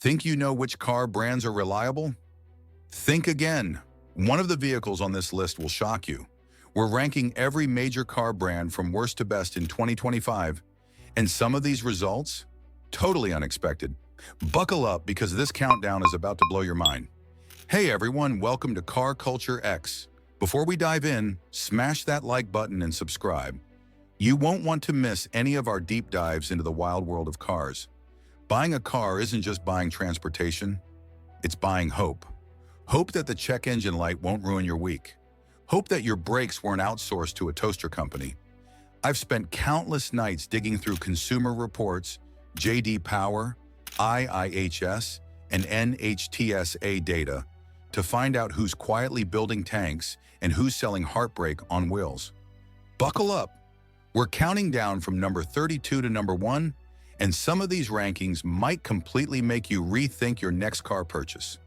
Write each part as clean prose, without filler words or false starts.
Think you know which car brands are reliable? Think again. One of the vehicles on this list will shock you. We're ranking every major car brand from worst to best in 2025, and some of these results? Totally unexpected. Buckle up because this countdown is about to blow your mind. Hey everyone, welcome to CarCulture-X. Before we dive in, smash that like button and subscribe. You won't want to miss any of our deep dives into the wild world of cars. Buying a car isn't just buying transportation, it's buying hope. Hope that the check engine light won't ruin your week. Hope that your brakes weren't outsourced to a toaster company. I've spent countless nights digging through Consumer Reports, J.D. Power, IIHS, and NHTSA data to find out who's quietly building tanks and who's selling heartbreak on wheels. Buckle up. We're counting down from number 32 to number 1, and some of these rankings might completely make you rethink your next car purchase.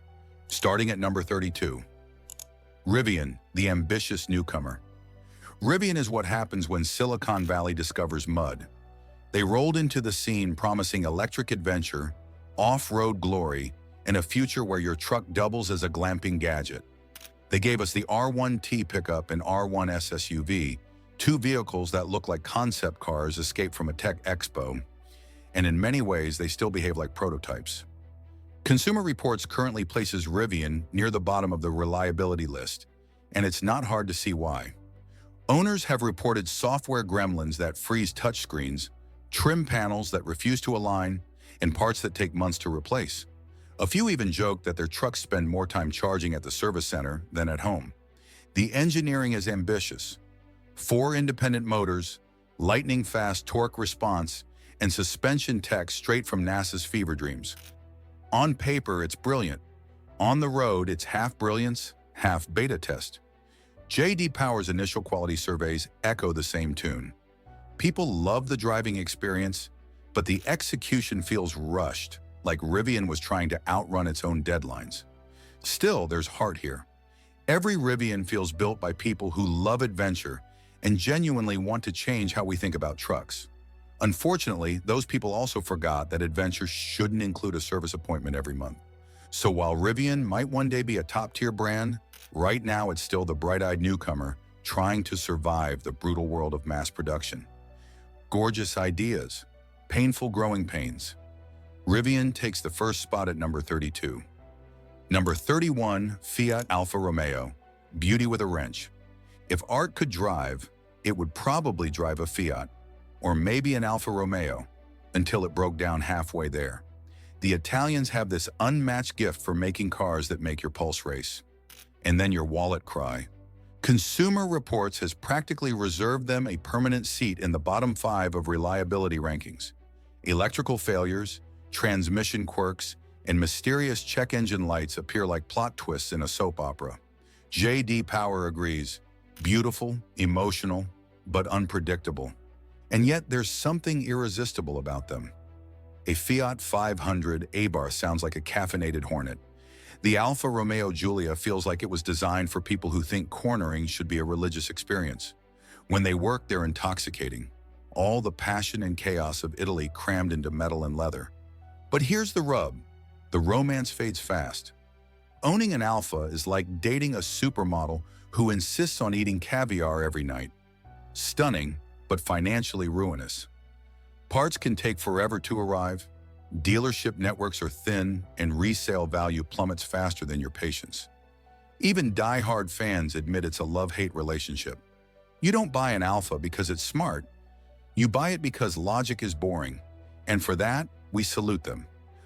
Starting at number 32. Rivian, the ambitious newcomer. Rivian is what happens when Silicon Valley discovers mud. They rolled into the scene promising electric adventure, off-road glory, and a future where your truck doubles as a glamping gadget. They gave us the R1T pickup and R1S SUV, two vehicles that look like concept cars escaped from a tech expo, and in many ways they still behave like prototypes. Consumer Reports currently places Rivian near the bottom of the reliability list, and it's not hard to see why. Owners have reported software gremlins that freeze touchscreens, trim panels that refuse to align, and parts that take months to replace. A few even joke that their trucks spend more time charging at the service center than at home. The engineering is ambitious. 4 independent motors, lightning-fast torque response, and suspension tech straight from NASA's fever dreams. On paper, it's brilliant. On the road, it's half brilliance, half beta test. J.D. Power's initial quality surveys echo the same tune. People love the driving experience, but the execution feels rushed, like Rivian was trying to outrun its own deadlines. Still, there's heart here. Every Rivian feels built by people who love adventure and genuinely want to change how we think about trucks. Unfortunately, those people also forgot that adventure shouldn't include a service appointment every month. So while Rivian might one day be a top-tier brand, right now it's still the bright-eyed newcomer trying to survive the brutal world of mass production. Gorgeous ideas, painful growing pains. Rivian takes the first spot at number 32. Number 31, Fiat Alfa Romeo, beauty with a wrench. If art could drive, it would probably drive a Fiat, or maybe an Alfa Romeo, until it broke down halfway there. The Italians have this unmatched gift for making cars that make your pulse race, and then your wallet cry. Consumer Reports has practically reserved them a permanent seat in the bottom 5 of reliability rankings. Electrical failures, transmission quirks, and mysterious check engine lights appear like plot twists in a soap opera. J.D. Power agrees. Beautiful, emotional, but unpredictable. And yet there's something irresistible about them. A Fiat 500 Abarth sounds like a caffeinated hornet. The Alfa Romeo Giulia feels like it was designed for people who think cornering should be a religious experience. When they work, they're intoxicating. All the passion and chaos of Italy crammed into metal and leather. But here's the rub. The romance fades fast. Owning an Alfa is like dating a supermodel who insists on eating caviar every night. Stunning, but financially ruinous. Parts can take forever to arrive, dealership networks are thin, and resale value plummets faster than your patience. Even die-hard fans admit it's a love-hate relationship. You don't buy an Alfa because it's smart. You buy it because logic is boring, and for that, we salute them.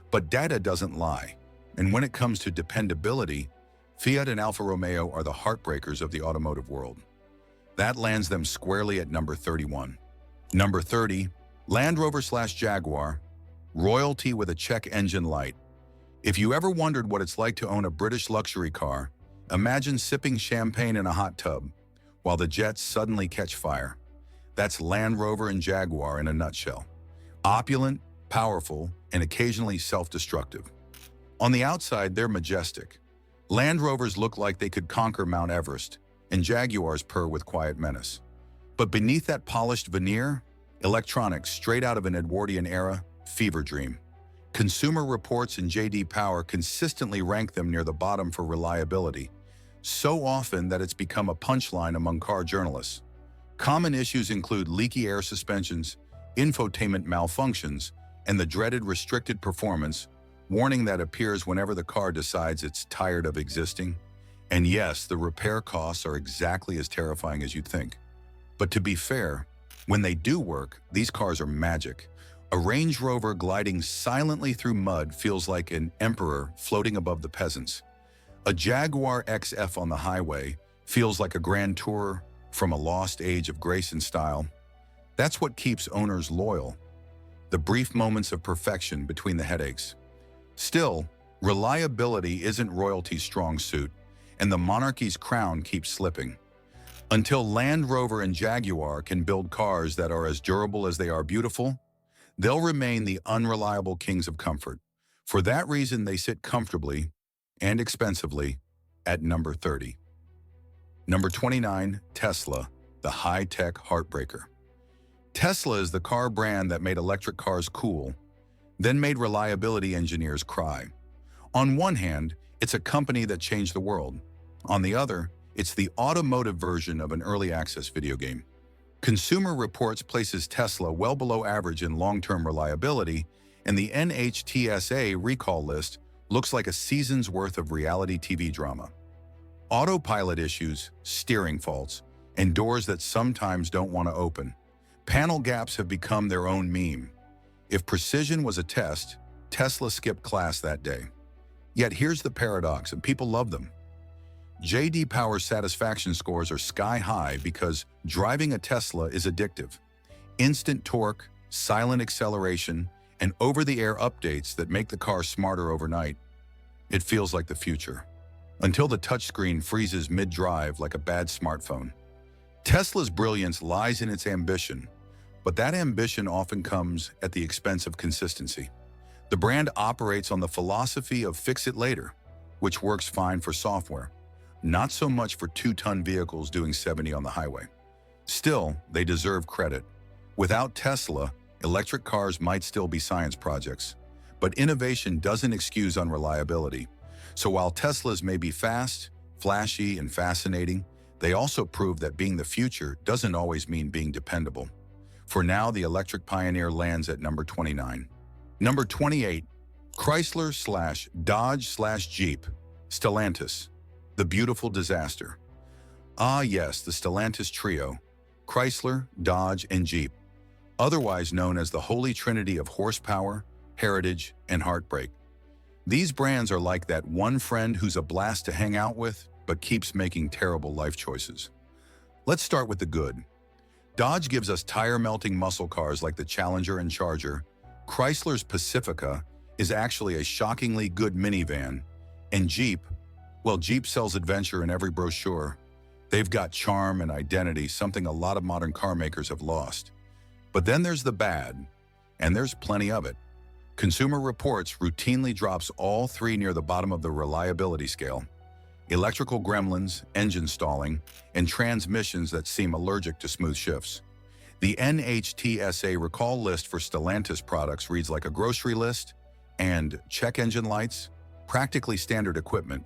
But data doesn't lie, and when it comes to dependability, Fiat and Alfa Romeo are the heartbreakers of the automotive world. That lands them squarely at number 31. Number 30, Land Rover/Jaguar, royalty with a check engine light. If you ever wondered what it's like to own a British luxury car, imagine sipping champagne in a hot tub while the jets suddenly catch fire. That's Land Rover and Jaguar in a nutshell. Opulent, powerful, and occasionally self-destructive. On the outside, they're majestic. Land Rovers look like they could conquer Mount Everest, and Jaguars purr with quiet menace. But beneath that polished veneer, electronics straight out of an Edwardian era, fever dream. Consumer Reports and J.D. Power consistently rank them near the bottom for reliability, so often that it's become a punchline among car journalists. Common issues include leaky air suspensions, infotainment malfunctions, and the dreaded restricted performance warning that appears whenever the car decides it's tired of existing. And yes, the repair costs are exactly as terrifying as you'd think. But to be fair, when they do work, these cars are magic. A Range Rover gliding silently through mud feels like an emperor floating above the peasants. A Jaguar XF on the highway feels like a grand tour from a lost age of grace and style. That's what keeps owners loyal. The brief moments of perfection between the headaches. Still, reliability isn't royalty's strong suit, and the monarchy's crown keeps slipping. Until Land Rover and Jaguar can build cars that are as durable as they are beautiful, they'll remain the unreliable kings of comfort. For that reason, they sit comfortably and expensively at number 30. Number 29, Tesla, the high-tech heartbreaker. Tesla is the car brand that made electric cars cool, then made reliability engineers cry. On one hand, it's a company that changed the world. On the other, it's the automotive version of an early access video game. Consumer Reports places Tesla well below average in long-term reliability, and the NHTSA recall list looks like a season's worth of reality TV drama. Autopilot issues, steering faults, and doors that sometimes don't want to open. Panel gaps have become their own meme. If precision was a test, Tesla skipped class that day. Yet here's the paradox, and people love them. J.D. Power's satisfaction scores are sky high because driving a Tesla is addictive. Instant torque, silent acceleration, and over-the-air updates that make the car smarter overnight. It feels like the future. Until the touchscreen freezes mid-drive like a bad smartphone. Tesla's brilliance lies in its ambition, but that ambition often comes at the expense of consistency. The brand operates on the philosophy of fix it later, which works fine for software, not so much for 2-ton vehicles doing 70 on the highway. Still, they deserve credit. Without Tesla, electric cars might still be science projects, but innovation doesn't excuse unreliability. So while Teslas may be fast, flashy, and fascinating, they also prove that being the future doesn't always mean being dependable. For now, the electric pioneer lands at number 29. Number 28, Chrysler/Dodge/Jeep, Stellantis, the beautiful disaster. Ah yes, the Stellantis trio, Chrysler, Dodge, and Jeep, otherwise known as the holy trinity of horsepower, heritage, and heartbreak. These brands are like that one friend who's a blast to hang out with, but keeps making terrible life choices. Let's start with the good. Dodge gives us tire-melting muscle cars like the Challenger and Charger. Chrysler's Pacifica is actually a shockingly good minivan. And Jeep, well, Jeep sells adventure in every brochure. They've got charm and identity, something a lot of modern car makers have lost. But then there's the bad, and there's plenty of it. Consumer Reports routinely drops all three near the bottom of the reliability scale. Electrical gremlins, engine stalling, and transmissions that seem allergic to smooth shifts. The NHTSA recall list for Stellantis products reads like a grocery list, and check engine lights, practically standard equipment.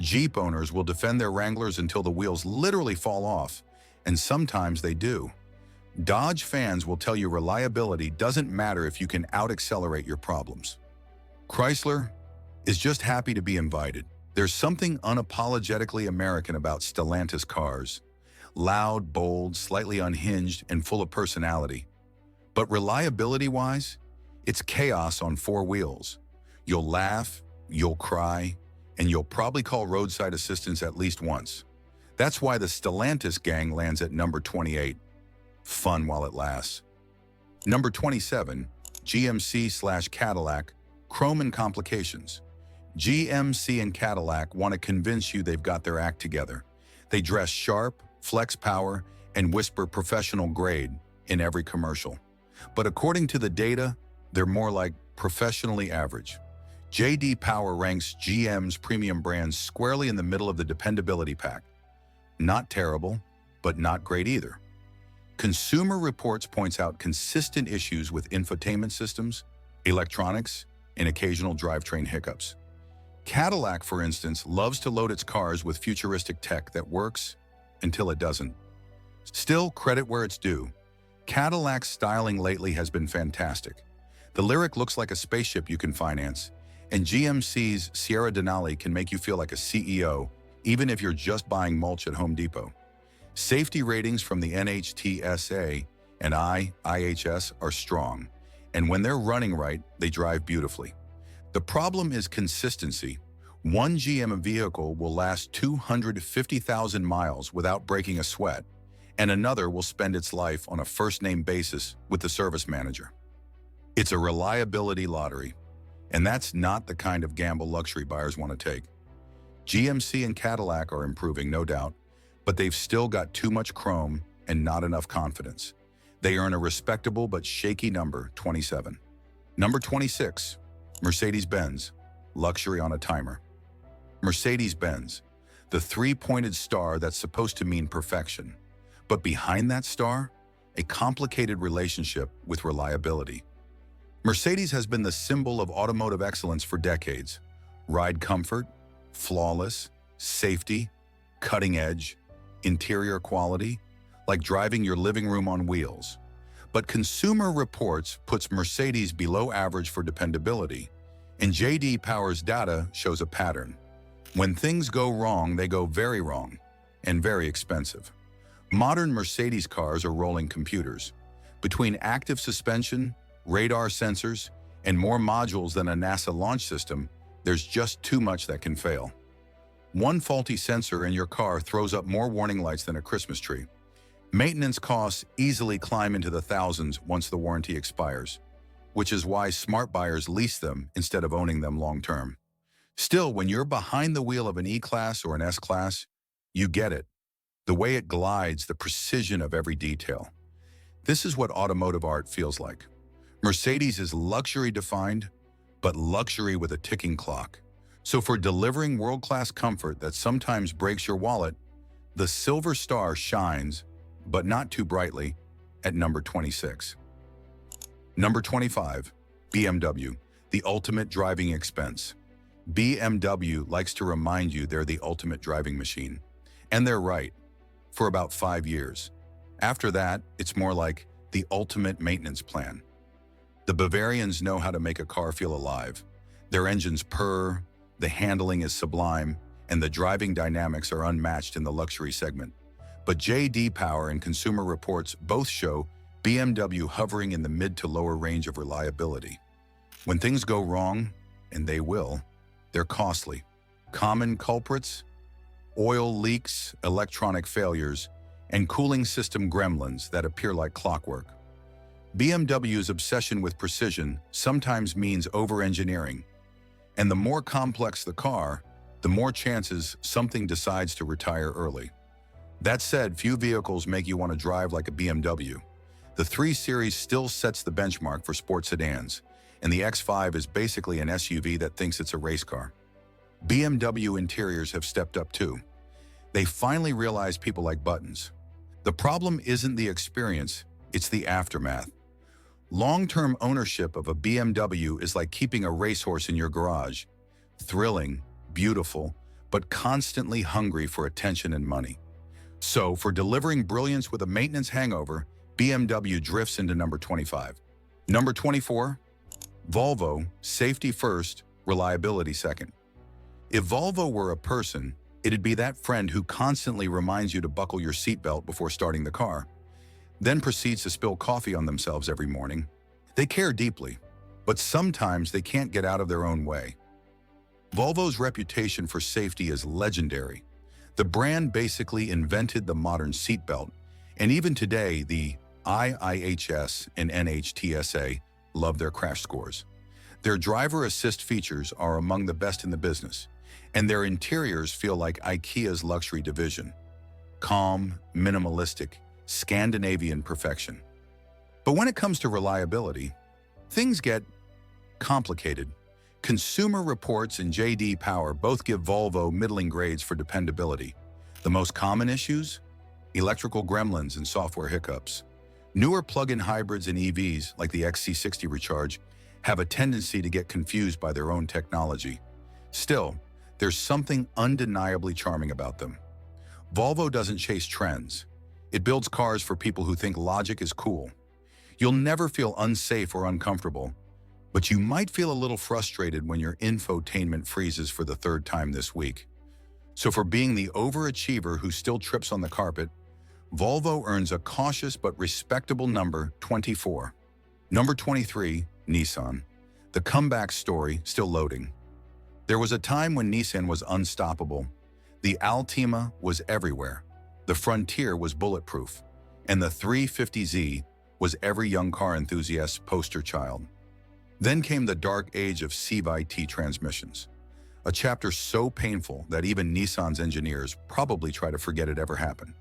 Jeep owners will defend their Wranglers until the wheels literally fall off, and sometimes they do. Dodge fans will tell you reliability doesn't matter if you can out-accelerate your problems. Chrysler is just happy to be invited. There's something unapologetically American about Stellantis cars. Loud, bold, slightly unhinged, and full of personality. But reliability-wise, it's chaos on 4 wheels. You'll laugh, you'll cry, and you'll probably call roadside assistance at least once. That's why the Stellantis gang lands at number 28. Fun while it lasts. Number 27, GMC/Cadillac, Chrome and Complications. GMC and Cadillac want to convince you they've got their act together. They dress sharp, flex power, and whisper professional grade in every commercial. But according to the data, they're more like professionally average. J.D. Power ranks GM's premium brands squarely in the middle of the dependability pack. Not terrible, but not great either. Consumer Reports points out consistent issues with infotainment systems, electronics, and occasional drivetrain hiccups. Cadillac, for instance, loves to load its cars with futuristic tech that works until it doesn't. Still, credit where it's due. Cadillac's styling lately has been fantastic. The Lyriq looks like a spaceship you can finance, and GMC's Sierra Denali can make you feel like a CEO, even if you're just buying mulch at Home Depot. Safety ratings from the NHTSA and IHS are strong, and when they're running right, they drive beautifully. The problem is consistency. One GM vehicle will last 250,000 miles without breaking a sweat, and another will spend its life on a first-name basis with the service manager. It's a reliability lottery, and that's not the kind of gamble luxury buyers want to take. GMC and Cadillac are improving, no doubt, but they've still got too much chrome and not enough confidence. They earn a respectable but shaky number 27. Number 26, Mercedes-Benz, luxury on a timer. Mercedes-Benz, the three-pointed star that's supposed to mean perfection. But behind that star, a complicated relationship with reliability. Mercedes has been the symbol of automotive excellence for decades. Ride comfort, flawless, safety, cutting edge, interior quality, like driving your living room on wheels. But Consumer Reports puts Mercedes below average for dependability, and J.D. Power's data shows a pattern. When things go wrong, they go very wrong, and very expensive. Modern Mercedes cars are rolling computers. Between active suspension, radar sensors, and more modules than a NASA launch system, there's just too much that can fail. One faulty sensor in your car throws up more warning lights than a Christmas tree. Maintenance costs easily climb into the thousands once the warranty expires, which is why smart buyers lease them instead of owning them long-term. Still, when you're behind the wheel of an E-Class or an S-Class, you get it. The way it glides, the precision of every detail. This is what automotive art feels like. Mercedes is luxury defined, but luxury with a ticking clock. So for delivering world-class comfort that sometimes breaks your wallet, the silver star shines, but not too brightly, at number 26. Number 25, BMW, the ultimate driving expense. BMW likes to remind you they're the ultimate driving machine. And they're right, for about 5 years. After that, it's more like the ultimate maintenance plan. The Bavarians know how to make a car feel alive. Their engines purr, the handling is sublime, and the driving dynamics are unmatched in the luxury segment. But J.D. Power and Consumer Reports both show BMW hovering in the mid to lower range of reliability. When things go wrong, and they will, they're costly. Common culprits? Oil leaks, electronic failures, and cooling system gremlins that appear like clockwork. BMW's obsession with precision sometimes means over-engineering, and the more complex the car, the more chances something decides to retire early. That said, few vehicles make you want to drive like a BMW. The 3 Series still sets the benchmark for sports sedans, and the X5 is basically an SUV that thinks it's a race car. BMW interiors have stepped up too. They finally realized people like buttons. The problem isn't the experience, it's the aftermath. Long-term ownership of a BMW is like keeping a racehorse in your garage. Thrilling, beautiful, but constantly hungry for attention and money. So, for delivering brilliance with a maintenance hangover, BMW drifts into number 25. Number 24, Volvo, safety first, reliability second. If Volvo were a person, it'd be that friend who constantly reminds you to buckle your seatbelt before starting the car, then proceeds to spill coffee on themselves every morning. They care deeply, but sometimes they can't get out of their own way. Volvo's reputation for safety is legendary. The brand basically invented the modern seatbelt, and even today, the IHS and NHTSA love their crash scores. Their driver assist features are among the best in the business, and their interiors feel like IKEA's luxury division. Calm, minimalistic, Scandinavian perfection. But when it comes to reliability, things get complicated. Consumer Reports and J.D. Power both give Volvo middling grades for dependability. The most common issues? Electrical gremlins and software hiccups. Newer plug-in hybrids and EVs, like the XC60 Recharge, have a tendency to get confused by their own technology. Still, there's something undeniably charming about them. Volvo doesn't chase trends. It builds cars for people who think logic is cool. You'll never feel unsafe or uncomfortable, but you might feel a little frustrated when your infotainment freezes for the third time this week. So for being the overachiever who still trips on the carpet, Volvo earns a cautious but respectable number 24. Number 23, Nissan. The comeback story still loading. There was a time when Nissan was unstoppable. The Altima was everywhere. The Frontier was bulletproof. And the 350Z was every young car enthusiast's poster child. Then came the dark age of CVT transmissions. A chapter so painful that even Nissan's engineers probably try to forget it ever happened.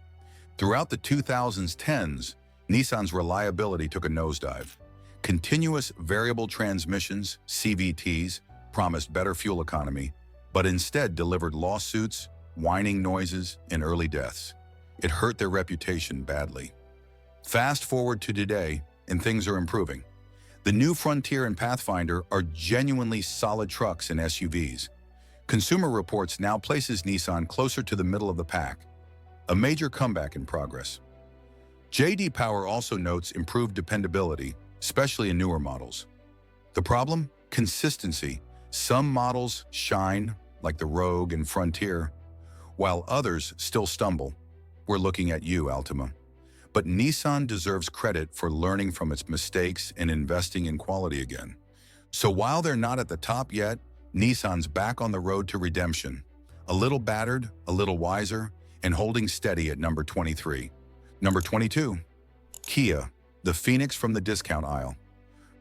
Throughout the 2010s, Nissan's reliability took a nosedive. Continuous variable transmissions, CVTs, promised better fuel economy, but instead delivered lawsuits, whining noises, and early deaths. It hurt their reputation badly. Fast forward to today, and things are improving. The new Frontier and Pathfinder are genuinely solid trucks and SUVs. Consumer Reports now places Nissan closer to the middle of the pack, a major comeback in progress. J.D. Power also notes improved dependability, especially in newer models. The problem? Consistency. Some models shine, like the Rogue and Frontier, while others still stumble. We're looking at you, Altima. But Nissan deserves credit for learning from its mistakes and investing in quality again. So while they're not at the top yet, Nissan's back on the road to redemption. A little battered, a little wiser, and holding steady at number 23. Number 22, Kia, the phoenix from the discount aisle.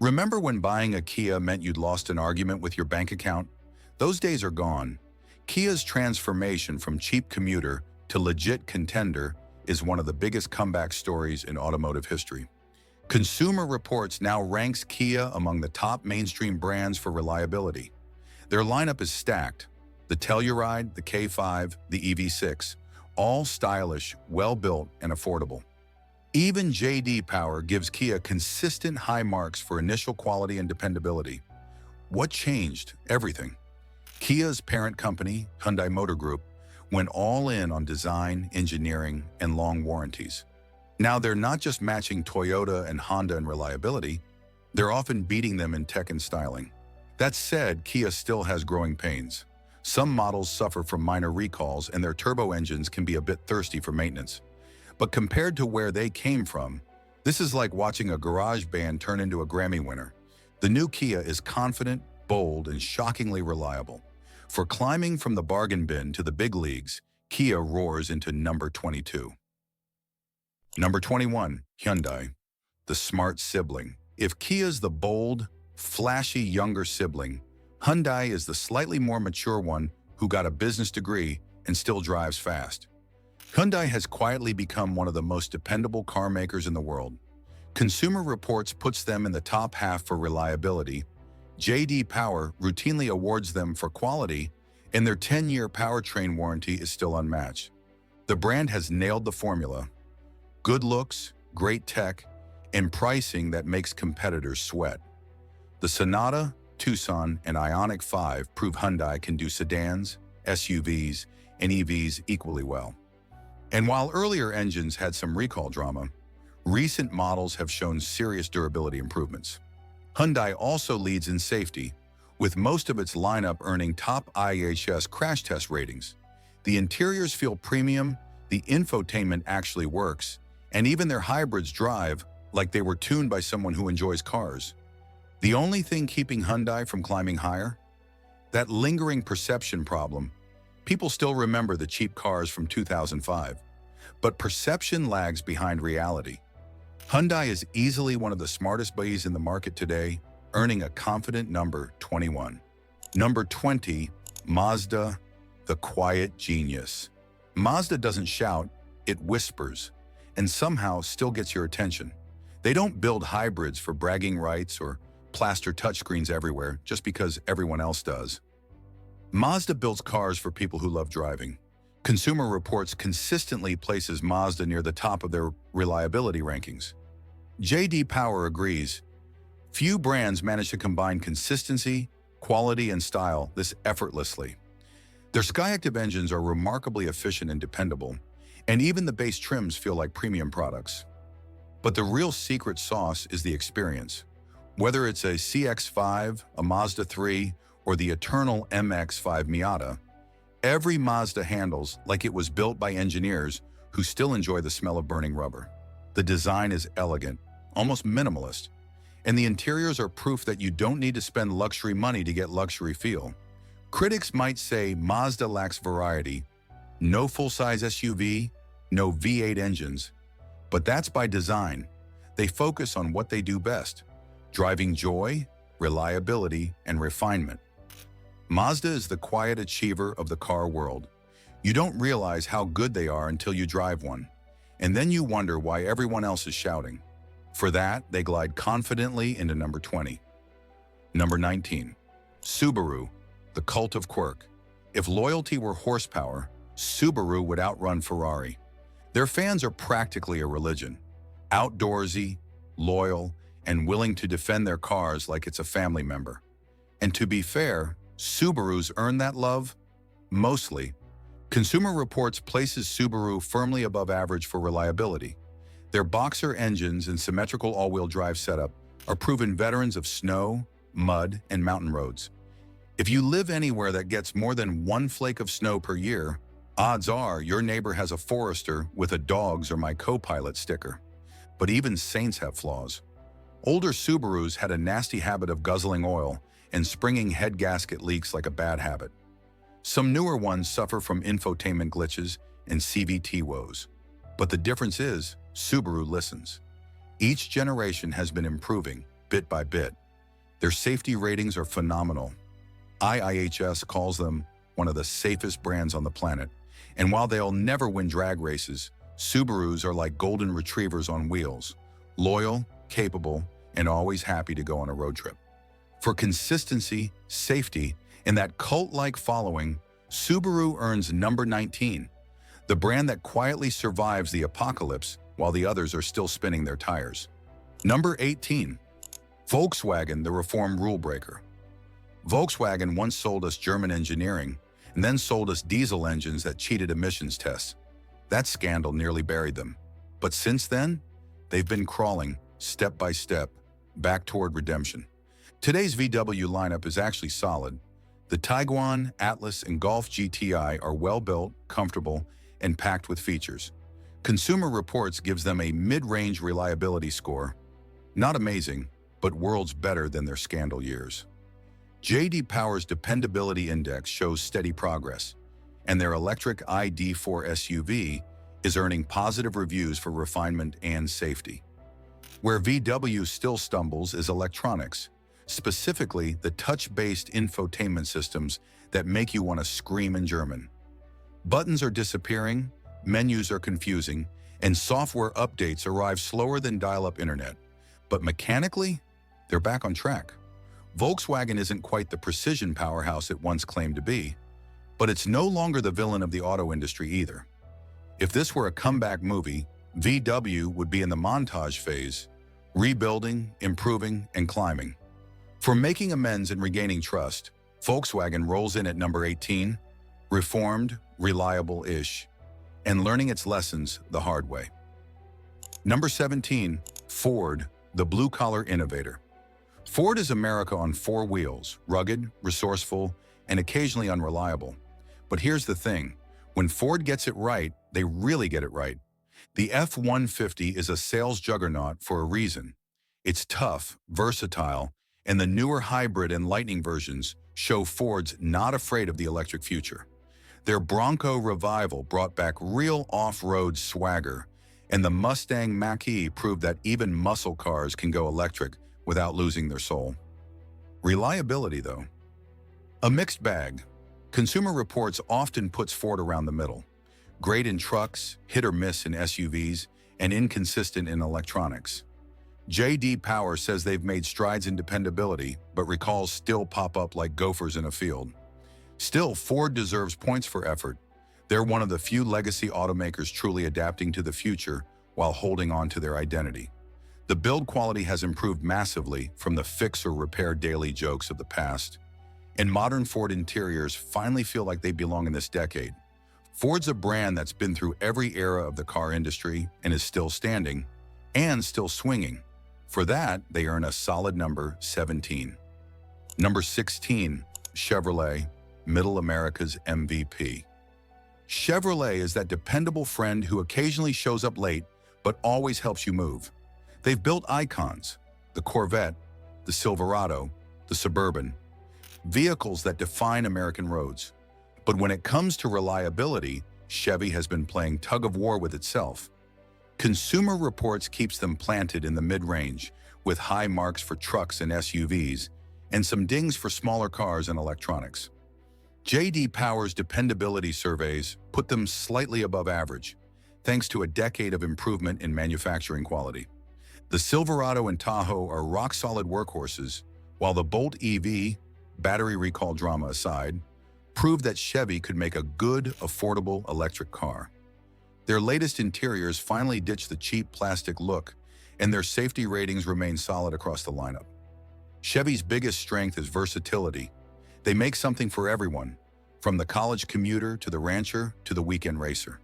Remember when buying a Kia meant you'd lost an argument with your bank account? Those days are gone. Kia's transformation from cheap commuter to legit contender is one of the biggest comeback stories in automotive history. Consumer Reports now ranks Kia among the top mainstream brands for reliability. Their lineup is stacked. The Telluride, the K5, the EV6, all stylish, well-built, and affordable. Even J.D. Power gives Kia consistent high marks for initial quality and dependability. What changed? Everything. Kia's parent company, Hyundai Motor Group, went all in on design, engineering, and long warranties. Now they're not just matching Toyota and Honda in reliability, they're often beating them in tech and styling. That said, Kia still has growing pains. Some models suffer from minor recalls and their turbo engines can be a bit thirsty for maintenance. But compared to where they came from, this is like watching a garage band turn into a Grammy winner. The new Kia is confident, bold, and shockingly reliable. For climbing from the bargain bin to the big leagues, Kia roars into number 22. Number 21, Hyundai, the smart sibling. If Kia's the bold, flashy younger sibling, Hyundai is the slightly more mature one who got a business degree and still drives fast. Hyundai has quietly become one of the most dependable car makers in the world. Consumer Reports puts them in the top half for reliability. J.D. Power routinely awards them for quality, and their 10-year powertrain warranty is still unmatched. The brand has nailed the formula. Good looks, great tech, and pricing that makes competitors sweat. The Sonata, Tucson, and Ioniq 5 prove Hyundai can do sedans, SUVs, and EVs equally well. And while earlier engines had some recall drama, recent models have shown serious durability improvements. Hyundai also leads in safety, with most of its lineup earning top IHS crash test ratings. The interiors feel premium, the infotainment actually works, and even their hybrids drive like they were tuned by someone who enjoys cars. The only thing keeping Hyundai from climbing higher? That lingering perception problem. People still remember the cheap cars from 2005, but perception lags behind reality. Hyundai is easily one of the smartest bodies in the market today, earning a confident number 21. Number 20, Mazda, the quiet genius. Mazda doesn't shout, it whispers, and somehow still gets your attention. They don't build hybrids for bragging rights or plaster touchscreens everywhere just because everyone else does. Mazda builds cars for people who love driving. Consumer Reports consistently places Mazda near the top of their reliability rankings. J.D. Power agrees. Few brands manage to combine consistency, quality, and style this effortlessly. Their Skyactiv engines are remarkably efficient and dependable, and even the base trims feel like premium products. But the real secret sauce is the experience. Whether it's a CX-5, a Mazda 3, or the eternal MX-5 Miata, every Mazda handles like it was built by engineers who still enjoy the smell of burning rubber. The design is elegant, almost minimalist, and the interiors are proof that you don't need to spend luxury money to get luxury feel. Critics might say Mazda lacks variety, no full-size SUV, no V8 engines, but that's by design. They focus on what they do best, driving joy, reliability, and refinement. Mazda is the quiet achiever of the car world. You don't realize how good they are until you drive one, and then you wonder why everyone else is shouting. For that, they glide confidently into number 20. Number 19. Subaru, the cult of quirk. If loyalty were horsepower, Subaru would outrun Ferrari. Their fans are practically a religion, outdoorsy, loyal, and willing to defend their cars like it's a family member. And to be fair, Subarus earn that love? Mostly. Consumer Reports places Subaru firmly above average for reliability. Their boxer engines and symmetrical all-wheel drive setup are proven veterans of snow, mud, and mountain roads. If you live anywhere that gets more than one flake of snow per year, odds are your neighbor has a Forester with a dogs or my co-pilot sticker. But even saints have flaws. Older Subarus had a nasty habit of guzzling oil and springing head gasket leaks like a bad habit. Some newer ones suffer from infotainment glitches and CVT woes. But the difference is, Subaru listens. Each generation has been improving, bit by bit. Their safety ratings are phenomenal. IIHS calls them one of the safest brands on the planet. And while they'll never win drag races, Subarus are like golden retrievers on wheels, loyal, capable, and always happy to go on a road trip. For consistency, safety, and that cult-like following, Subaru earns number 19, the brand that quietly survives the apocalypse while the others are still spinning their tires. Number 18. Volkswagen, the reform rule breaker. Volkswagen once sold us German engineering and then sold us diesel engines that cheated emissions tests. That scandal nearly buried them. But since then, they've been crawling, step by step, back toward redemption. Today's VW lineup is actually solid. The Tiguan, Atlas, and Golf GTI are well-built, comfortable, and packed with features. Consumer Reports gives them a mid-range reliability score. Not amazing, but worlds better than their scandal years. J.D. Power's Dependability Index shows steady progress, and their electric ID.4 SUV is earning positive reviews for refinement and safety. Where VW still stumbles is electronics, specifically the touch-based infotainment systems that make you want to scream in German. Buttons are disappearing, menus are confusing, and software updates arrive slower than dial-up internet. But mechanically, they're back on track. Volkswagen isn't quite the precision powerhouse it once claimed to be, but it's no longer the villain of the auto industry either. If this were a comeback movie, VW would be in the montage phase, rebuilding, improving, and climbing. For making amends and regaining trust, Volkswagen rolls in at number 18, reformed, reliable-ish, and learning its lessons the hard way. Number 17, Ford, the blue-collar innovator. Ford is America on four wheels, rugged, resourceful, and occasionally unreliable. But here's the thing, when Ford gets it right, they really get it right. The F-150 is a sales juggernaut for a reason. It's tough, versatile, and the newer hybrid and Lightning versions show Ford's not afraid of the electric future. Their Bronco revival brought back real off-road swagger, and the Mustang Mach-E proved that even muscle cars can go electric without losing their soul. Reliability, though. A mixed bag. Consumer Reports often puts Ford around the middle. Great in trucks, hit or miss in SUVs, and inconsistent in electronics. J.D. Power says they've made strides in dependability, but recalls still pop up like gophers in a field. Still, Ford deserves points for effort. They're one of the few legacy automakers truly adapting to the future while holding on to their identity. The build quality has improved massively from the fix or repair daily jokes of the past, and modern Ford interiors finally feel like they belong in this decade. Ford's a brand that's been through every era of the car industry and is still standing and still swinging. For that, they earn a solid number 17. Number 16, Chevrolet, Middle America's MVP. Chevrolet is that dependable friend who occasionally shows up late but always helps you move. They've built icons, the Corvette, the Silverado, the Suburban, vehicles that define American roads. But when it comes to reliability, Chevy has been playing tug-of-war with itself. Consumer Reports keeps them planted in the mid-range, with high marks for trucks and SUVs, and some dings for smaller cars and electronics. J.D. Power's dependability surveys put them slightly above average, thanks to a decade of improvement in manufacturing quality. The Silverado and Tahoe are rock-solid workhorses, while the Bolt EV, battery recall drama aside, proved that Chevy could make a good, affordable electric car. Their latest interiors finally ditched the cheap plastic look, and their safety ratings remain solid across the lineup. Chevy's biggest strength is versatility. They make something for everyone, from the college commuter to the rancher to the weekend racer.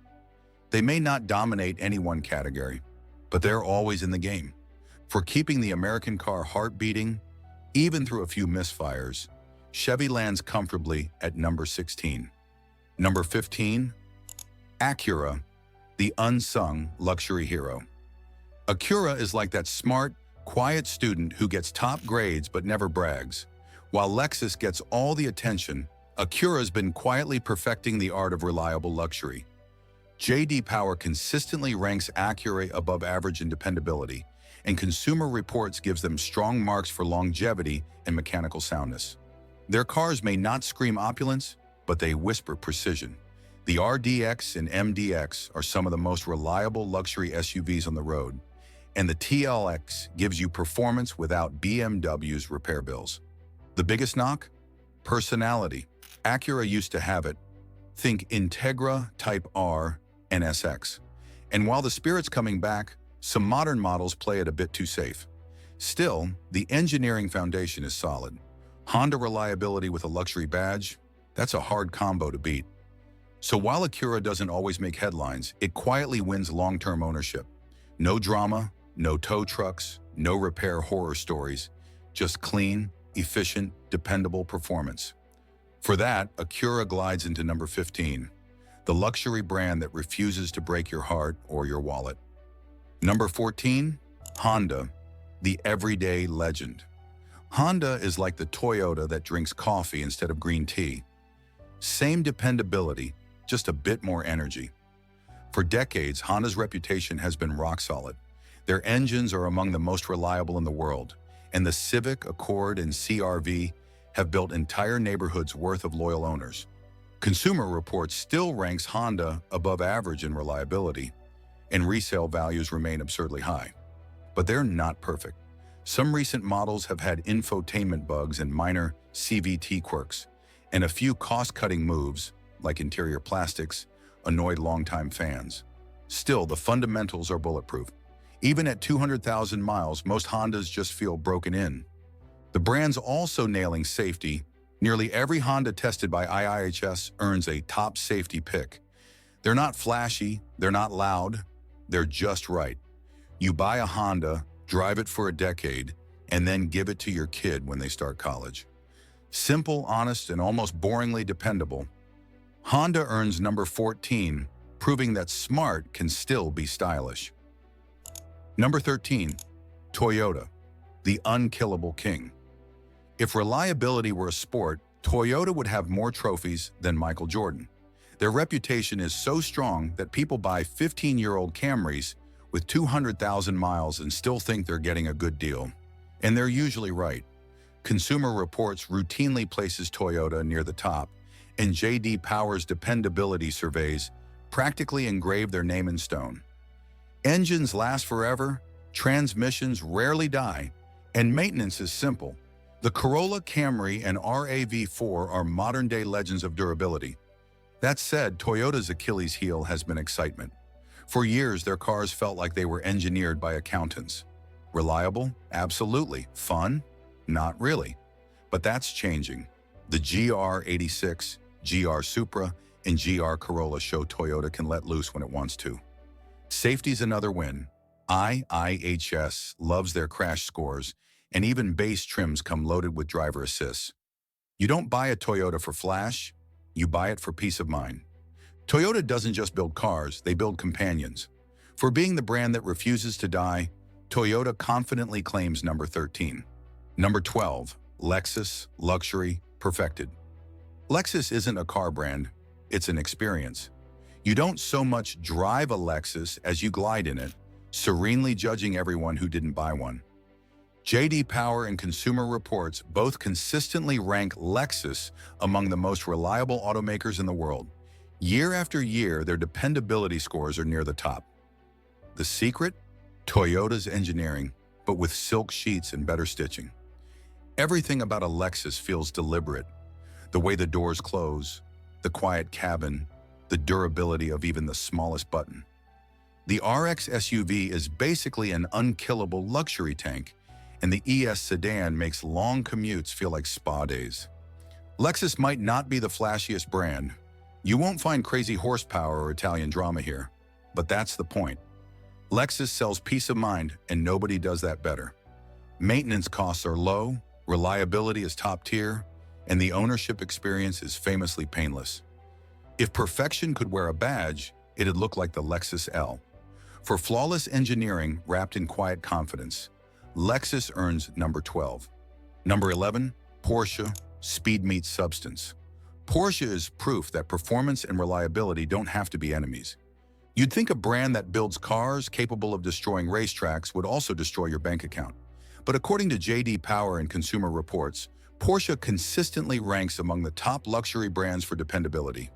They may not dominate any one category, but they're always in the game. For keeping the American car heart beating, even through a few misfires, Chevy lands comfortably at number 16. Number 15, Acura, the unsung luxury hero. Acura is like that smart, quiet student who gets top grades but never brags. While Lexus gets all the attention, Acura's been quietly perfecting the art of reliable luxury. J.D. Power consistently ranks Acura above average in dependability, and Consumer Reports gives them strong marks for longevity and mechanical soundness. Their cars may not scream opulence, but they whisper precision. The RDX and MDX are some of the most reliable luxury SUVs on the road, and the TLX gives you performance without BMW's repair bills. The biggest knock? Personality. Acura used to have it. Think Integra Type R and SX. And while the spirit's coming back, some modern models play it a bit too safe. Still, the engineering foundation is solid. Honda reliability with a luxury badge? That's a hard combo to beat. So while Acura doesn't always make headlines, it quietly wins long-term ownership. No drama, no tow trucks, no repair horror stories, just clean, efficient, dependable performance. For that, Acura glides into number 15, the luxury brand that refuses to break your heart or your wallet. Number 14, Honda, the everyday legend. Honda is like the Toyota that drinks coffee instead of green tea. Same dependability, just a bit more energy. For decades, Honda's reputation has been rock solid. Their engines are among the most reliable in the world, and the Civic, Accord, and CR-V have built entire neighborhoods worth of loyal owners. Consumer Reports still ranks Honda above average in reliability, and resale values remain absurdly high. But they're not perfect. Some recent models have had infotainment bugs and minor CVT quirks, and a few cost-cutting moves, like interior plastics, annoyed longtime fans. Still, the fundamentals are bulletproof. Even at 200,000 miles, most Hondas just feel broken in. The brand's also nailing safety. Nearly every Honda tested by IIHS earns a top safety pick. They're not flashy, they're not loud, they're just right. You buy a Honda, drive it for a decade, and then give it to your kid when they start college. Simple, honest, and almost boringly dependable. Honda earns number 14, proving that smart can still be stylish. Number 13, Toyota, the unkillable king. If reliability were a sport, Toyota would have more trophies than Michael Jordan. Their reputation is so strong that people buy 15-year-old Camrys with 200,000 miles and still think they're getting a good deal. And they're usually right. Consumer Reports routinely places Toyota near the top, and J.D. Power's dependability surveys practically engrave their name in stone. Engines last forever, transmissions rarely die, and maintenance is simple. The Corolla, Camry, and RAV4 are modern-day legends of durability. That said, Toyota's Achilles heel has been excitement. For years, their cars felt like they were engineered by accountants. Reliable? Absolutely. Fun? Not really. But that's changing. The GR86, GR Supra, and GR Corolla show Toyota can let loose when it wants to. Safety's another win. IIHS loves their crash scores, and even base trims come loaded with driver assists. You don't buy a Toyota for flash, you buy it for peace of mind. Toyota doesn't just build cars, they build companions. For being the brand that refuses to die, Toyota confidently claims number 13. Number 12, Lexus, luxury, perfected. Lexus isn't a car brand, it's an experience. You don't so much drive a Lexus as you glide in it, serenely judging everyone who didn't buy one. J.D. Power and Consumer Reports both consistently rank Lexus among the most reliable automakers in the world. Year after year, their dependability scores are near the top. The secret? Toyota's engineering, but with silk sheets and better stitching. Everything about a Lexus feels deliberate. The way the doors close, the quiet cabin, the durability of even the smallest button. The RX SUV is basically an unkillable luxury tank, and the ES sedan makes long commutes feel like spa days. Lexus might not be the flashiest brand. You won't find crazy horsepower or Italian drama here, but that's the point. Lexus sells peace of mind, and nobody does that better. Maintenance costs are low, reliability is top tier, and the ownership experience is famously painless. If perfection could wear a badge, it'd look like the Lexus L. For flawless engineering wrapped in quiet confidence, Lexus earns number 12. Number 11, Porsche, speed meets substance. Porsche is proof that performance and reliability don't have to be enemies. You'd think a brand that builds cars capable of destroying racetracks would also destroy your bank account. But according to J.D. Power and Consumer Reports, Porsche consistently ranks among the top luxury brands for dependability.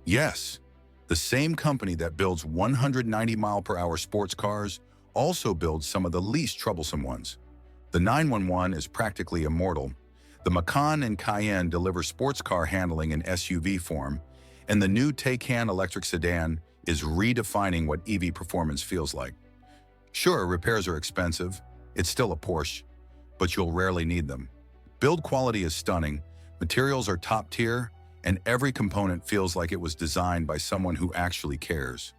Yes, the same company that builds 190-mile-per-hour sports cars also builds some of the least troublesome ones. The 911 is practically immortal. The Macan and Cayenne deliver sports car handling in SUV form, and the new Taycan electric sedan is redefining what EV performance feels like. Sure, repairs are expensive. It's still a Porsche, but you'll rarely need them. Build quality is stunning, materials are top tier, and every component feels like it was designed by someone who actually cares.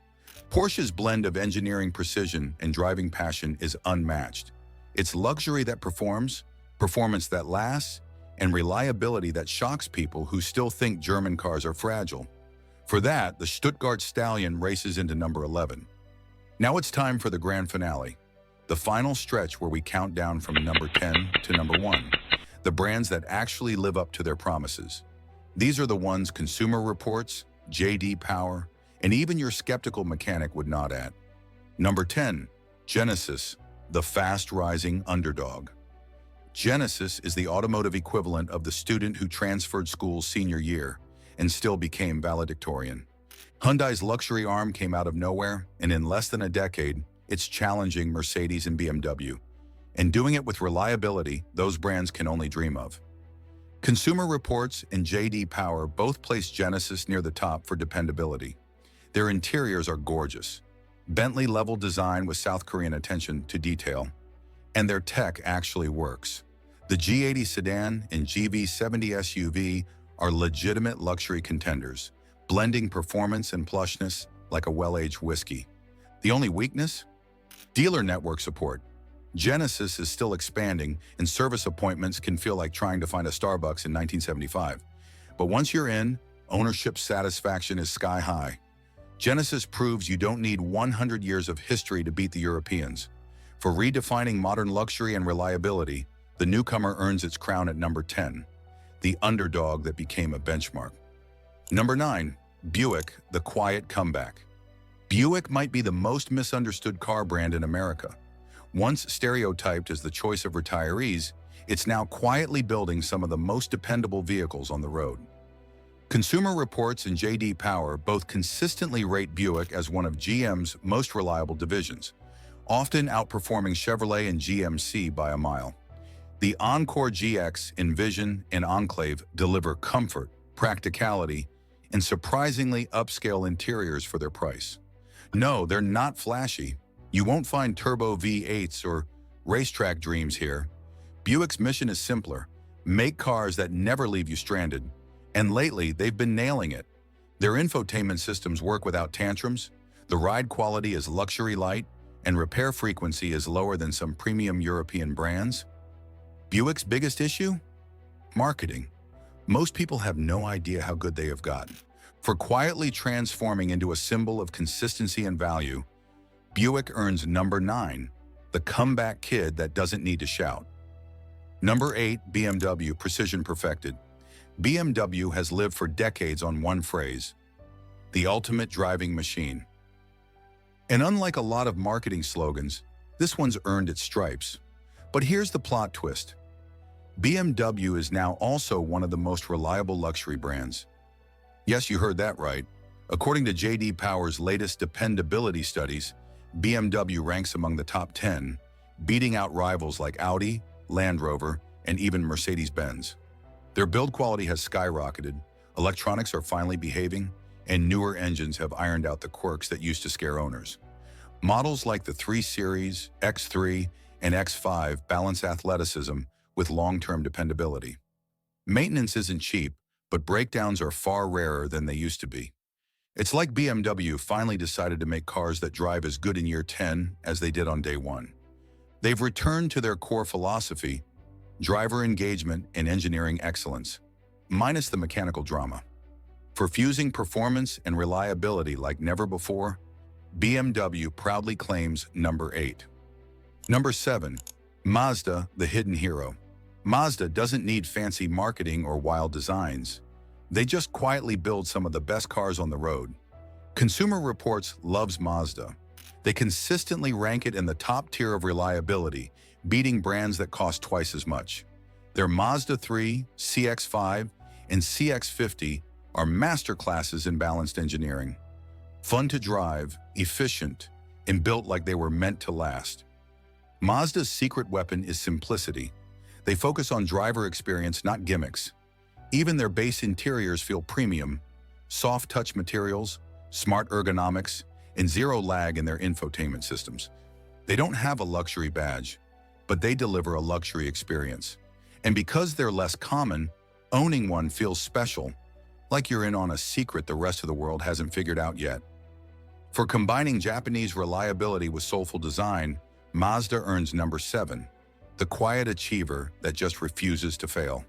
Porsche's blend of engineering precision and driving passion is unmatched. It's luxury that performs, performance that lasts, and reliability that shocks people who still think German cars are fragile. For that, the Stuttgart Stallion races into number 11. Now it's time for the grand finale, the final stretch where we count down from number 10 to number 1, the brands that actually live up to their promises. These are the ones Consumer Reports, J.D. Power, and even your skeptical mechanic would nod at. Number 10, Genesis, the fast-rising underdog. Genesis is the automotive equivalent of the student who transferred schools senior year and still became valedictorian. Hyundai's luxury arm came out of nowhere, and in less than a decade, it's challenging Mercedes and BMW, and doing it with reliability those brands can only dream of. Consumer Reports and J.D. Power both place Genesis near the top for dependability. Their interiors are gorgeous, Bentley-level design with South Korean attention to detail, and their tech actually works. The G80 sedan and GV70 SUV are legitimate luxury contenders, blending performance and plushness like a well-aged whiskey. The only weakness? Dealer network support. Genesis is still expanding, and service appointments can feel like trying to find a Starbucks in 1975. But once you're in, ownership satisfaction is sky high. Genesis proves you don't need 100 years of history to beat the Europeans. For redefining modern luxury and reliability, the newcomer earns its crown at number 10, the underdog that became a benchmark. Number 9, Buick, the quiet comeback. Buick might be the most misunderstood car brand in America. Once stereotyped as the choice of retirees, it's now quietly building some of the most dependable vehicles on the road. Consumer Reports and J.D. Power both consistently rate Buick as one of GM's most reliable divisions, often outperforming Chevrolet and GMC by a mile. The Encore GX, Envision, and Enclave deliver comfort, practicality, and surprisingly upscale interiors for their price. No, they're not flashy. You won't find turbo V8s or Racetrack dreams here. Buick's mission is simpler. Make cars that never leave you stranded. And lately, they've been nailing it. Their infotainment systems work without tantrums, the ride quality is luxury light, and repair frequency is lower than some premium European brands. Buick's biggest issue? Marketing. Most people have no idea how good they have gotten. For quietly transforming into a symbol of consistency and value, Buick earns number 9, the comeback kid that doesn't need to shout. Number 8, BMW Precision Perfected. BMW has lived for decades on one phrase: the ultimate driving machine. And unlike a lot of marketing slogans, this one's earned its stripes. But here's the plot twist. BMW is now also one of the most reliable luxury brands. Yes, you heard that right. According to J.D. Power's latest dependability studies, BMW ranks among the top 10, beating out rivals like Audi, Land Rover, and even Mercedes-Benz. Their build quality has skyrocketed, electronics are finally behaving, and newer engines have ironed out the quirks that used to scare owners. Models like the 3 Series, X3, and X5 balance athleticism with long-term dependability. Maintenance isn't cheap, but breakdowns are far rarer than they used to be. It's like BMW finally decided to make cars that drive as good in year 10 as they did on day 1. They've returned to their core philosophy: driver engagement and engineering excellence, minus the mechanical drama. For fusing performance and reliability like never before, BMW proudly claims number 8. Number 7, Mazda, the hidden hero. Mazda doesn't need fancy marketing or wild designs. They just quietly build some of the best cars on the road. Consumer Reports loves Mazda. They consistently rank it in the top tier of reliability, beating brands that cost twice as much. Their Mazda 3, CX-5, and CX-50 are masterclasses in balanced engineering. Fun to drive, efficient, and built like they were meant to last. Mazda's secret weapon is simplicity. They focus on driver experience, not gimmicks. Even their base interiors feel premium: soft touch materials, smart ergonomics, and zero lag in their infotainment systems. They don't have a luxury badge, but they deliver a luxury experience. And because they're less common, owning one feels special, like you're in on a secret the rest of the world hasn't figured out yet. For combining Japanese reliability with soulful design, Mazda earns number 7, the quiet achiever that just refuses to fail.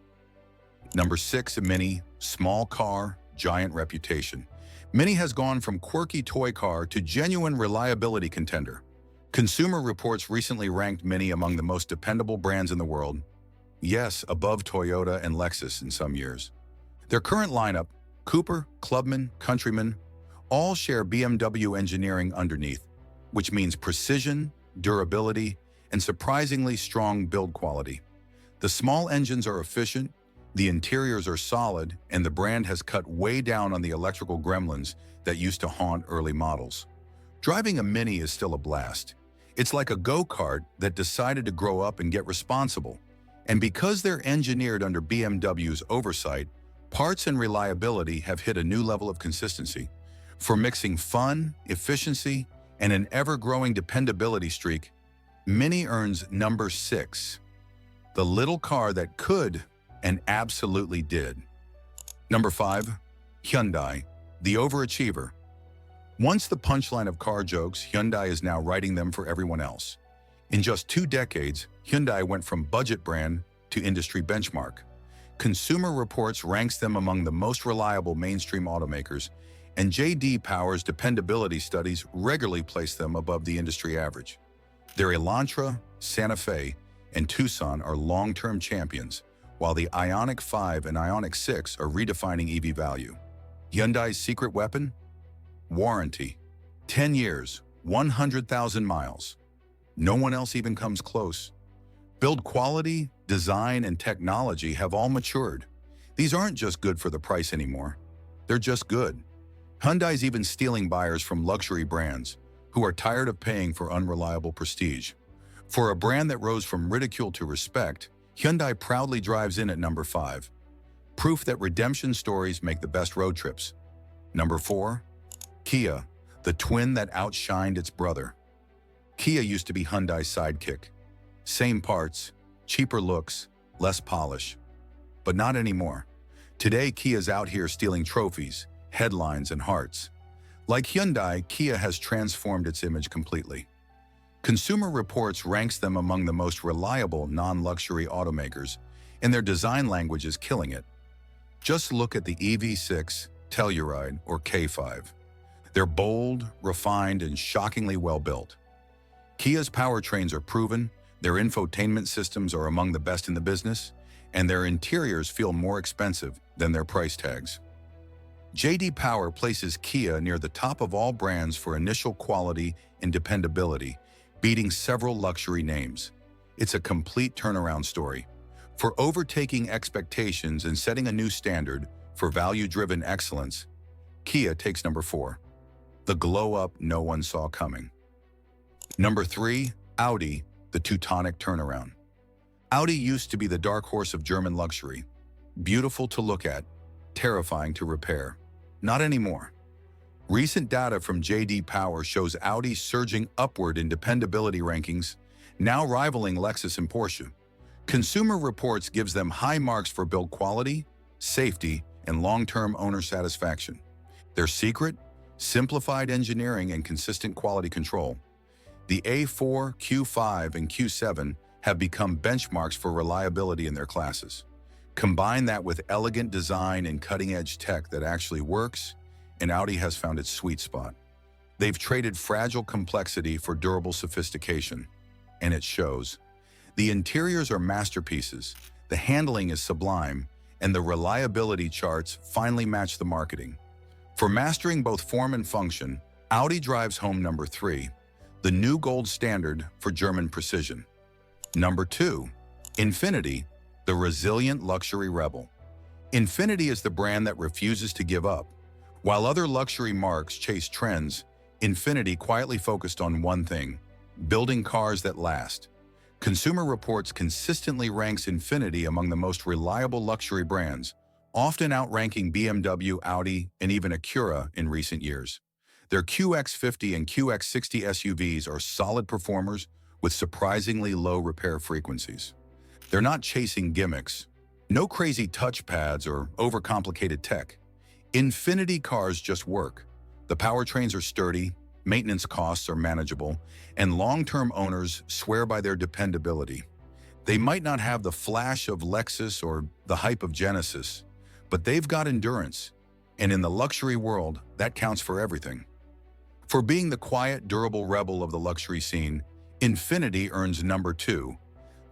Number 6, a Mini, small car, giant reputation. Mini has gone from quirky toy car to genuine reliability contender. Consumer Reports recently ranked Mini among the most dependable brands in the world. Yes, above Toyota and Lexus in some years. Their current lineup, Cooper, Clubman, Countryman, all share BMW engineering underneath, which means precision, durability, and surprisingly strong build quality. The small engines are efficient, the interiors are solid, and the brand has cut way down on the electrical gremlins that used to haunt early models. Driving a Mini is still a blast. It's like a go-kart that decided to grow up and get responsible. And because they're engineered under BMW's oversight, parts and reliability have hit a new level of consistency. For mixing fun, efficiency, and an ever-growing dependability streak, Mini earns number 6, the little car that could and absolutely did. Number 5, Hyundai, the overachiever. Once the punchline of car jokes, Hyundai is now writing them for everyone else. In just 2 decades, Hyundai went from budget brand to industry benchmark. Consumer Reports ranks them among the most reliable mainstream automakers, and J.D. Power's dependability studies regularly place them above the industry average. Their Elantra, Santa Fe, and Tucson are long-term champions, while the Ioniq 5 and Ioniq 6 are redefining EV value. Hyundai's secret weapon? Warranty. 10 years, 100,000 miles. No one else even comes close. Build quality, design, and technology have all matured. These aren't just good for the price anymore. They're just good. Hyundai's even stealing buyers from luxury brands who are tired of paying for unreliable prestige. For a brand that rose from ridicule to respect, Hyundai proudly drives in at number 5. Proof that redemption stories make the best road trips. Number 4, Kia, the twin that outshined its brother. Kia used to be Hyundai's sidekick. Same parts, cheaper looks, less polish. But not anymore. Today, Kia's out here stealing trophies, headlines, and hearts. Like Hyundai, Kia has transformed its image completely. Consumer Reports ranks them among the most reliable non-luxury automakers, and their design language is killing it. Just look at the EV6, Telluride, or K5. They're bold, refined, and shockingly well-built. Kia's powertrains are proven, their infotainment systems are among the best in the business, and their interiors feel more expensive than their price tags. J.D. Power places Kia near the top of all brands for initial quality and dependability, beating several luxury names. It's a complete turnaround story. For overtaking expectations and setting a new standard for value-driven excellence, Kia takes number 4. The glow-up no one saw coming. Number 3, Audi, the Teutonic turnaround. Audi used to be the dark horse of German luxury. Beautiful to look at, terrifying to repair. Not anymore. Recent data from J.D. Power shows Audi surging upward in dependability rankings, now rivaling Lexus and Porsche. Consumer Reports gives them high marks for build quality, safety, and long-term owner satisfaction. Their secret? Simplified engineering and consistent quality control. The A4, Q5, and Q7 have become benchmarks for reliability in their classes. Combine that with elegant design and cutting-edge tech that actually works, and Audi has found its sweet spot. They've traded fragile complexity for durable sophistication, and it shows. The interiors are masterpieces, the handling is sublime, and the reliability charts finally match the marketing. For mastering both form and function, Audi drives home number 3, the new gold standard for German precision. Number 2, Infiniti, the resilient luxury rebel. Infiniti is the brand that refuses to give up. While other luxury marques chase trends, Infiniti quietly focused on one thing: building cars that last. Consumer Reports consistently ranks Infiniti among the most reliable luxury brands, often outranking BMW, Audi, and even Acura in recent years. Their QX50 and QX60 SUVs are solid performers with surprisingly low repair frequencies. They're not chasing gimmicks. No crazy touchpads or overcomplicated tech. Infiniti cars just work. The powertrains are sturdy, maintenance costs are manageable, and long-term owners swear by their dependability. They might not have the flash of Lexus or the hype of Genesis, but they've got endurance, and in the luxury world, that counts for everything. For being the quiet, durable rebel of the luxury scene, Infiniti earns number 2,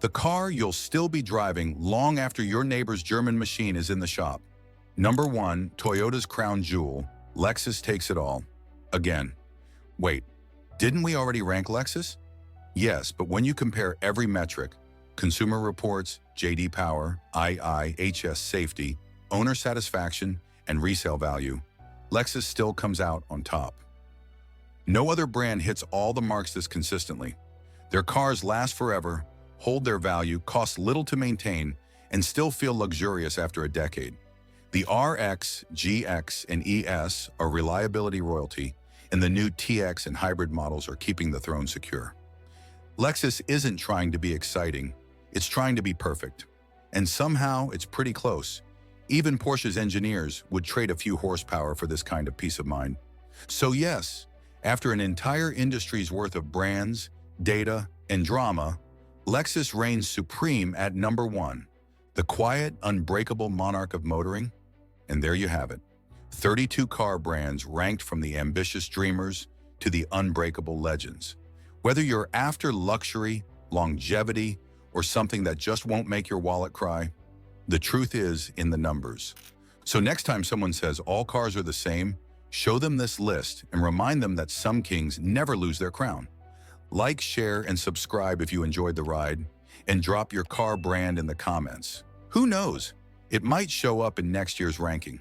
the car you'll still be driving long after your neighbor's German machine is in the shop. Number 1, Toyota's crown jewel, Lexus takes it all. Again. Wait, didn't we already rank Lexus? Yes, but when you compare every metric, Consumer Reports, J.D. Power, IIHS safety, owner satisfaction, and resale value, Lexus still comes out on top. No other brand hits all the marks this consistently. Their cars last forever, hold their value, cost little to maintain, and still feel luxurious after a decade. The RX, GX, and ES are reliability royalty, and the new TX and hybrid models are keeping the throne secure. Lexus isn't trying to be exciting, it's trying to be perfect. And somehow it's pretty close. Even Porsche's engineers would trade a few horsepower for this kind of peace of mind. So yes, after an entire industry's worth of brands, data, and drama, Lexus reigns supreme at number 1, the quiet, unbreakable monarch of motoring. And there you have it. 32 car brands ranked from the ambitious dreamers to the unbreakable legends. Whether you're after luxury, longevity, or something that just won't make your wallet cry, the truth is in the numbers. So next time someone says all cars are the same, show them this list and remind them that some kings never lose their crown. Like, share, and subscribe if you enjoyed the ride, and drop your car brand in the comments. Who knows? It might show up in next year's ranking.